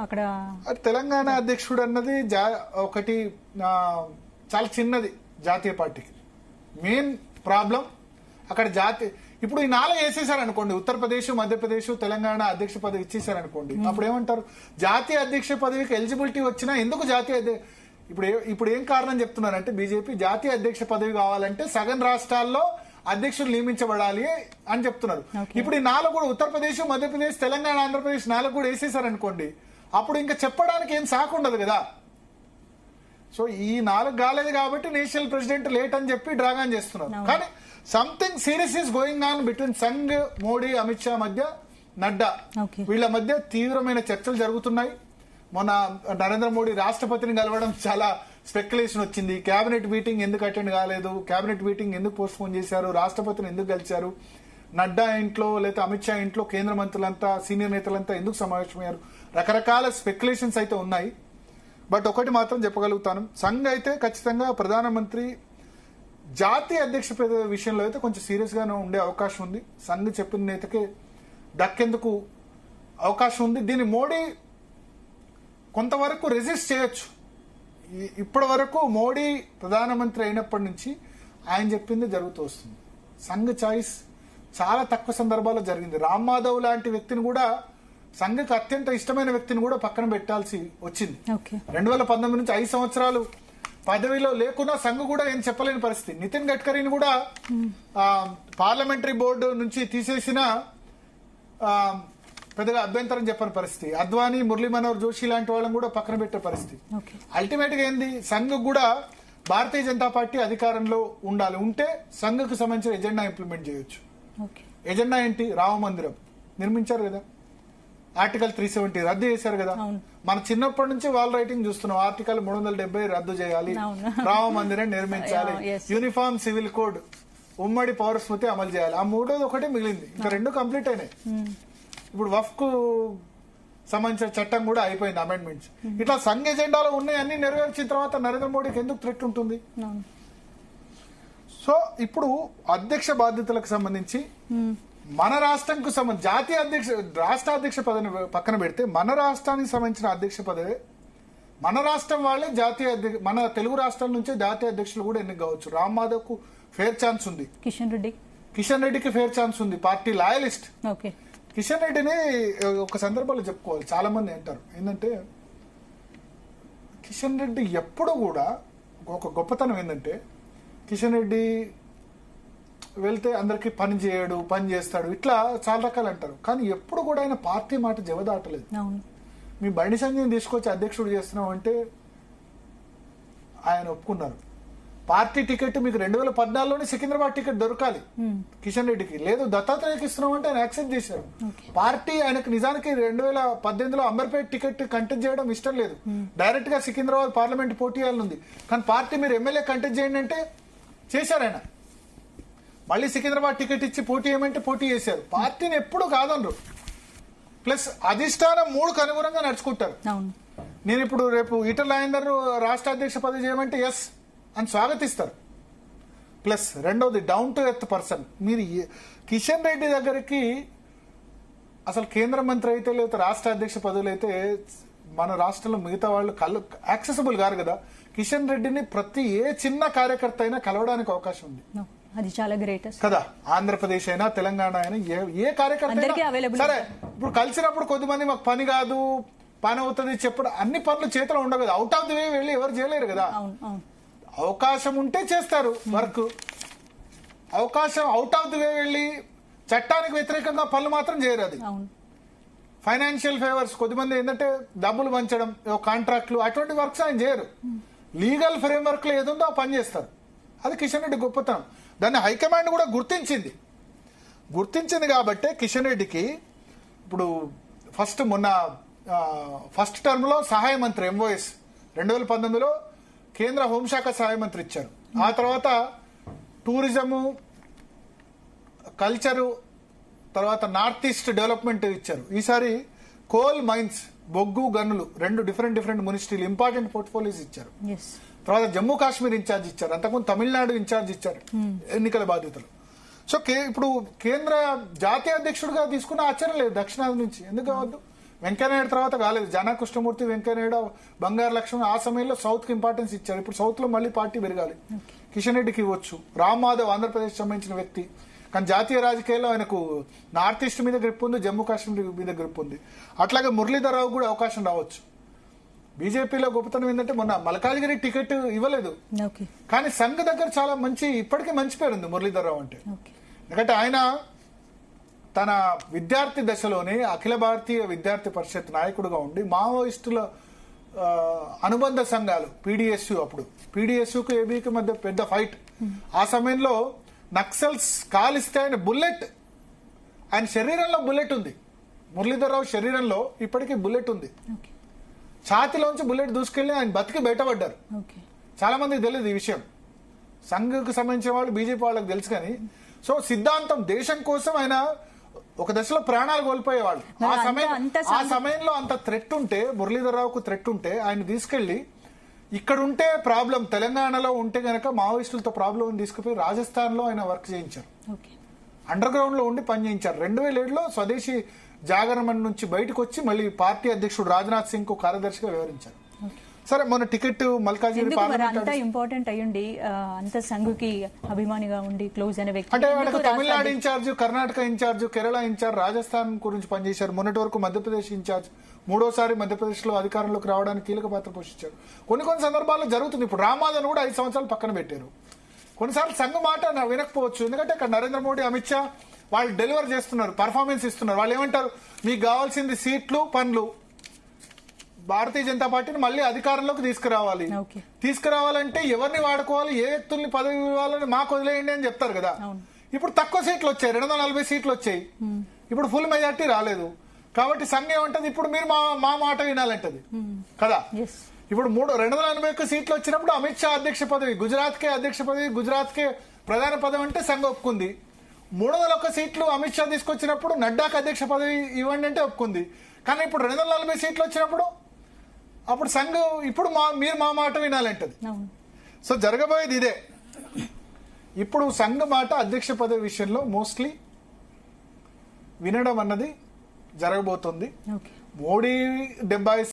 అక్కడ తెలంగాణ అధ్యక్షుడు అన్నది ఒకటి చాలా చిన్నది జాతీయ పార్టీకి. మెయిన్ ప్రాబ్లం అక్కడ ఇప్పుడు ఈ 4 వేసేసారనుకోండి, ఉత్తరప్రదేశ్, మధ్యప్రదేశ్, తెలంగాణ అధ్యక్ష పదవి ఇచ్చేసారనుకోండి, అప్పుడు ఏమంటారు? జాతీయ అధ్యక్ష పదవికి ఎలిజిబిలిటీ వచ్చినా ఎందుకు ఇప్పుడు ఏం కారణం చెప్తున్నారంటే, బీజేపీ జాతీయ అధ్యక్ష పదవి కావాలంటే సగం రాష్ట్రాల్లో అధ్యక్షులు నియమించబడాలి అని చెప్తున్నారు. ఇప్పుడు ఈ 4 కూడా ఉత్తరప్రదేశ్, మధ్యప్రదేశ్, తెలంగాణ, ఆంధ్రప్రదేశ్ 4 కూడా వేసేసారనుకోండి, అప్పుడు ఇంకా చెప్పడానికి ఏం సాకుండదు కదా. సో ఈ 4 కాలేదు కాబట్టి నేషనల్ ప్రెసిడెంట్ లేట్ అని చెప్పి డ్రాగన్ చేస్తున్నారు. కానీ something serious is going on between Sangh, Modi, Amit Shah మధ్య, నడ్డా వీళ్ళ మధ్య తీవ్రమైన చర్చలు జరుగుతున్నాయి. మొన్న నరేంద్ర మోడీ రాష్ట్రపతిని కలవడం చాలా స్పెక్యులేషన్ వచ్చింది. కేబినెట్ మీటింగ్ ఎందుకు అటెండ్ కాలేదు, కేబినెట్ మీటింగ్ ఎందుకు పోస్ట్ పోన్ చేశారు, రాష్ట్రపతిని ఎందుకు కలిశారు, నడ్డా ఇంట్లో లేదా అమిత్ షా ఇంట్లో కేంద్ర మంత్రులంతా, సీనియర్ నేతలంతా ఎందుకు సమావేశమయ్యారు, రకరకాల స్పెక్యులేషన్స్ అయితే ఉన్నాయి. బట్ ఒకటి మాత్రం చెప్పగలుగుతాను, సంఘ్ అయితే ఖచ్చితంగా ప్రధానమంత్రి జాతీయ అధ్యక్ష పదవి విషయంలో అయితే కొంచెం సీరియస్ గానే ఉండే అవకాశం ఉంది. సంఘ్ చెప్పిన నేతకే దక్కేందుకు అవకాశం ఉంది. దీన్ని మోడీ కొంతవరకు రెసిస్ట్ చేయొచ్చు. ఇప్పటి వరకు మోడీ ప్రధానమంత్రి అయినప్పటి నుంచి ఆయన చెప్పింది జరుగుతూ వస్తుంది. సంఘ్ చాయిస్ చాలా తక్కువ సందర్భాల్లో జరిగింది. రామ్ మాధవ్ లాంటి వ్యక్తిని కూడా, సంఘకు అత్యంత ఇష్టమైన వ్యక్తిని కూడా పక్కన పెట్టాల్సి వచ్చింది. 2019 నుంచి 5 సంవత్సరాలు పదవిలో లేకున్నా సంఘ్ కూడా ఏం చెప్పలేని పరిస్థితి. నితిన్ గడ్కరీని కూడా పార్లమెంటరీ బోర్డు నుంచి తీసేసిన పెద్దగా అభ్యంతరం చెప్పని పరిస్థితి. అద్వానీ, మురళీ మనోహర్ జోషి లాంటి వాళ్ళని కూడా పక్కన పెట్టే పరిస్థితి. అల్టిమేట్ గా ఏంది, సంఘ్ కూడా భారతీయ జనతా పార్టీ అధికారంలో ఉండాలి. ఉంటే సంఘకు సంబంధించిన ఎజెండా ఇంప్లిమెంట్ చేయొచ్చు. ఎజెండా ఏంటి? రామ మందిరం నిర్మించారు కదా, ఆర్టికల్ 370 రద్దు చేశారు కదా. మన చిన్నప్పటి నుంచి వాల్ రైటింగ్ చూస్తున్నాం, ఆర్టికల్ 370 రద్దు చేయాలి, రామ మందిరం నిర్మించాలి, యూనిఫామ్ సివిల్ కోడ్, ఉమ్మడి పౌర స్మృతి అమలు చేయాలి. ఆ 3వ ఒకటే మిగిలింది, ఇంకా 2 కంప్లీట్ అయినాయి. ఇప్పుడు వఫ్ కు సంబంధించిన చట్టం కూడా అయిపోయింది, అమెండ్మెంట్స్. ఇట్లా సంఘ్ ఎజెండాలో ఉన్నాయి, అన్ని నెరవేర్చిన తర్వాత నరేంద్ర మోడీకి ఎందుకు థ్రెట్ ఉంటుంది? సో ఇప్పుడు అధ్యక్ష బాధ్యతలకు సంబంధించి మన రాష్ట్రంకు సంబంధించి జాతీయ రాష్ట్ర అధ్యక్ష పదవిని పక్కన పెడితే, మన రాష్ట్రానికి సంబంధించిన అధ్యక్ష పదవి మన రాష్ట్రం వాళ్ళే మన తెలుగు రాష్ట్రాల నుంచే జాతీయ అధ్యక్షులు కూడా ఎన్నిక కావచ్చు. రామ్ మాధవ్ కు ఫేర్ ఛాన్స్ ఉంది, కిషన్ రెడ్డికి ఫేర్ ఛాన్స్ ఉంది, పార్టీ లాయలిస్ట్. కిషన్ రెడ్డిని ఒక సందర్భంలో చెప్పుకోవాలి, చాలా మంది అంటారు ఏంటంటే, కిషన్ రెడ్డి ఎప్పుడు కూడా ఒక గొప్పతనం ఏంటంటే, కిషన్ రెడ్డి వెళ్తే అందరికి పని చేయడు, పని చేస్తాడు, ఇట్లా చాలా రకాలు అంటారు. కానీ ఎప్పుడు కూడా ఆయన పార్టీ మాట జవదాటలేదు. మీ బండి సంజయ్ తీసుకొచ్చి అధ్యక్షుడు చేస్తున్నాం అంటే ఆయన ఒప్పుకున్నారు. పార్టీ టికెట్ మీకు 2014లోనే సికింద్రాబాద్ టికెట్ దొరకాలి కిషన్ రెడ్డికి, లేదు దత్తాత్రేయకి ఇస్తున్నాం అంటే ఆయన యాక్సెప్ట్ చేశారు. పార్టీ ఆయనకు నిజానికి 2018లో అంబర్పేట టికెట్ కంటెస్ట్ చేయడం ఇష్టం లేదు, డైరెక్ట్ గా సికింద్రాబాద్ పార్లమెంట్ పోటీ చేయాలనుంది. కానీ పార్టీ మీరు ఎమ్మెల్యే కంటెస్ట్ చేయండి అంటే చేశారు. ఆయన మళ్ళీ సికింద్రాబాద్ టికెట్ ఇచ్చి పోటీ చేయమంటే పోటీ చేశారు. పార్టీని ఎప్పుడు కాదనరు. ప్లస్ అధిష్టానం 3కు అనుగుణంగా నడుచుకుంటారు. నేను ఇప్పుడు రేపు ఈటల రాజేందర్ రాష్ట్ర అధ్యక్ష పదవి చేయమంటే ఎస్ అని స్వాగతిస్తారు. ప్లస్ రెండవది డౌన్ టు ఎర్త్ పర్సన్. మీరు కిషన్ రెడ్డి దగ్గరికి అసలు కేంద్ర మంత్రి అయితే లేదా రాష్ట్ర అధ్యక్ష పదవులు అయితే మన రాష్ట్రంలో మిగతా వాళ్ళు యాక్సెసిబుల్ కాదు కదా. కిషన్ రెడ్డిని ప్రతి చిన్న కార్యకర్త అయినా కలవడానికి అవకాశం ఉంది. అది చాలా గ్రేట్ కదా. ఆంధ్రప్రదేశ్ అయినా తెలంగాణ అయినా ఏ కార్యకర్త సరే, ఇప్పుడు కలిసినప్పుడు కొద్దిమంది మాకు పని కాదు, పని అవుతుంది చెప్పడం, అన్ని పనులు చేతిలో ఉండవు కదా. అవుట్ ఆఫ్ ది వే వెళ్ళి ఎవరు చేయలేరు కదా. అవకాశం ఉంటే చేస్తారు వర్క్. అవకాశం అవుట్ ఆఫ్ ది వే వెళ్ళి చట్టానికి వ్యతిరేకంగా పనులు మాత్రం చేయరు. అది ఫైనాన్షియల్ ఫేవర్స్, కొద్దిమంది ఏంటంటే డబ్బులు పంచడం, కాంట్రాక్ట్లు, అటువంటి వర్క్స్ ఆయన చేయరు. లీగల్ ఫ్రేమ్ వర్క్ లో ఏదుందో ఆ పని చేస్తారు. అది కిషన్ రెడ్డి గొప్పతనం. దాన్ని హైకమాండ్ కూడా గుర్తించింది కాబట్టి కిషన్ రెడ్డికి ఇప్పుడు ఫస్ట్ టర్మ్ లో సహాయ మంత్రి MOS 2019లో కేంద్ర హోంశాఖ సహాయ మంత్రి ఇచ్చారు. ఆ తర్వాత టూరిజము, కల్చరు, తర్వాత నార్త్ ఈస్ట్ డెవలప్మెంట్ ఇచ్చారు. ఈసారి కోల్ మైన్స్, బొగ్గు గనులు 2 డిఫరెంట్ మినిస్ట్రీలు ఇంపార్టెంట్ పోర్ట్ఫోలియోస్ ఇచ్చారు. తర్వాత జమ్మూ కాశ్మీర్ ఇన్ఛార్జ్ ఇచ్చారు, అంతకుముందు తమిళనాడు ఇన్ఛార్జ్ ఇచ్చారు ఎన్నికల బాధ్యతలు. సో ఇప్పుడు కేంద్ర జాతీయ అధ్యక్షుడిగా తీసుకున్న ఆశ్చర్యం లేదు దక్షిణాది నుంచి. ఎందుకు కావద్దు? వెంకయ్యనాయుడు తర్వాత కాలేదు. జానా కృష్ణమూర్తి, వెంకయ్యనాయుడు, బంగారు లక్ష్మణ్ ఆ సమయంలో సౌత్ కి ఇంపార్టెన్స్ ఇచ్చారు. ఇప్పుడు సౌత్ లో మళ్ళీ పార్టీ పెరగాలి. కిషన్ రెడ్డికి ఇవ్వచ్చు. రామ్ మాధవ్ ఆంధ్రప్రదేశ్ సంబంధించిన వ్యక్తి, కానీ జాతీయ రాజకీయాల్లో ఆయనకు నార్త్ ఈస్ట్ మీద గ్రిప్ ఉంది, జమ్మూ కాశ్మీర్ మీద గ్రిప్ ఉంది. అట్లాగే మురళీధర్ రావు కూడా అవకాశం రావచ్చు. బీజేపీలో గొప్పతనం ఏంటంటే మొన్న మల్కాజ్గిరి టికెట్ ఇవ్వలేదు, కానీ సంఘ్ దగ్గర చాలా మంచి, ఇప్పటికే మంచి పేరు ఉంది మురళీధర్ రావు అంటే. ఎందుకంటే ఆయన తన విద్యార్థి దశలోనే అఖిల భారతీయ విద్యార్థి పరిషత్ నాయకుడుగా ఉండి మావోయిస్టుల అనుబంధ సంఘాలు పీడీఎస్యూ, అప్పుడు పీడీఎస్యూకు ఏబీకి మధ్య పెద్ద ఫైట్. ఆ సమయంలో నక్సల్స్ కాలిస్తే ఆయన బుల్లెట్, ఆయన శరీరంలో బుల్లెట్ ఉంది. మురళీధర్ రావు శరీరంలో ఇప్పటికీ బుల్లెట్ ఉంది. ఛాతిలోంచి బుల్లెట్ దూసుకెళ్లి ఆయన బతికి బయటపడ్డారు. చాలా మందికి తెలియదు ఈ విషయం. సంఘకు సంబంధించిన వాళ్ళు, బీజేపీ వాళ్ళకి తెలుసు. కానీ సో సిద్ధాంతం, దేశం కోసం ఆయన ఒక దశలో ప్రాణాలు కోల్పోయేవాళ్ళు. ఆ సమయంలో అంత థ్రెట్ ఉంటే, మురళీధర్ రావుకు థ్రెట్ ఉంటే ఆయన తీసుకెళ్లి ఇక్కడ ఉంటే ప్రాబ్లం, తెలంగాణలో ఉంటే గనక మావోయిస్టులతో ప్రాబ్లం తీసుకుపోయి రాజస్థాన్ లో ఆయన వర్క్ చేయించారు. అండర్ గ్రౌండ్ లో ఉండి పని చేయించారు. 2007లో స్వదేశీ జాగరణ నుంచి బయటకు వచ్చి మళ్ళీ పార్టీ అధ్యక్షుడు రాజ్నాథ్ సింగ్ కు కార్యదర్శిగా వ్యవహరించారు. సరే, మన టికెట్ మల్కాజ్గిరి అంత ఇంపార్టెంట్ అయ్యుండి, అంత సంఘుకి అభిమానిగా ఉండి క్లోజ్ అనే వ్యక్తి అంటే ఆయనకు Tamil Nadu incharge, Karnataka incharge, Kerala incharge, Rajasthan గురించి పనిచేశారు. మొన్నటి వరకు మధ్యప్రదేశ్ ఇన్ఛార్జ్, 3వ మధ్యప్రదేశ్ లో అధికారంలోకి రావడానికి కీలక పాత్ర పోషించారు. కొన్ని సందర్భాల్లో జరుగుతుంది. ఇప్పుడు రామాదన్ కూడా 5 సంవత్సరాలు పక్కన పెట్టారు. కొన్నిసార్లు సంఘ మాట వినకపోవచ్చు, ఎందుకంటే ఇక్కడ నరేంద్ర మోడీ, అమిత్ షా వాళ్ళు డెలివర్ చేస్తున్నారు, పర్ఫార్మెన్స్ ఇస్తున్నారు. వాళ్ళు ఏమంటారు, మీకు కావాల్సింది సీట్లు, పనులు. భారతీయ జనతా పార్టీని మళ్ళీ అధికారంలోకి తీసుకురావాలంటే ఎవరిని వాడుకోవాలి, ఏ వ్యక్తుల్ని పదవి ఇవ్వాలని మాకు వదిలేయండి అని చెప్తారు కదా. ఇప్పుడు తక్కువ సీట్లు వచ్చాయి, 240 సీట్లు వచ్చాయి. ఇప్పుడు ఫుల్ మెజార్టీ రాలేదు. కాబట్టి సంఘం ఏమంటది, ఇప్పుడు మీరు మా మాట వినాలంటది కదా. ఇప్పుడు 281 సీట్లు వచ్చినప్పుడు అమిత్ షా అధ్యక్ష పదవి, గుజరాత్ కే అధ్యక్ష పదవి, గుజరాత్ కే ప్రధాన పదవి అంటే సంఘం ఒప్పుకుంది. 301 సీట్లు అమిత్ షా తీసుకొచ్చినప్పుడు నడ్డాకు అధ్యక్ష పదవి ఇవ్వండి అంటే ఒప్పుకుంది. కానీ ఇప్పుడు 240 సీట్లు వచ్చినప్పుడు అప్పుడు సంఘం ఇప్పుడు మీరు మా మాట వినాలంటది. సో జరగబోయేది ఇదే. ఇప్పుడు సంఘ మాట అధ్యక్ష పదవి విషయంలో మోస్ట్లీ వినడం అన్నది జరగబోతుంది. మోడీ 70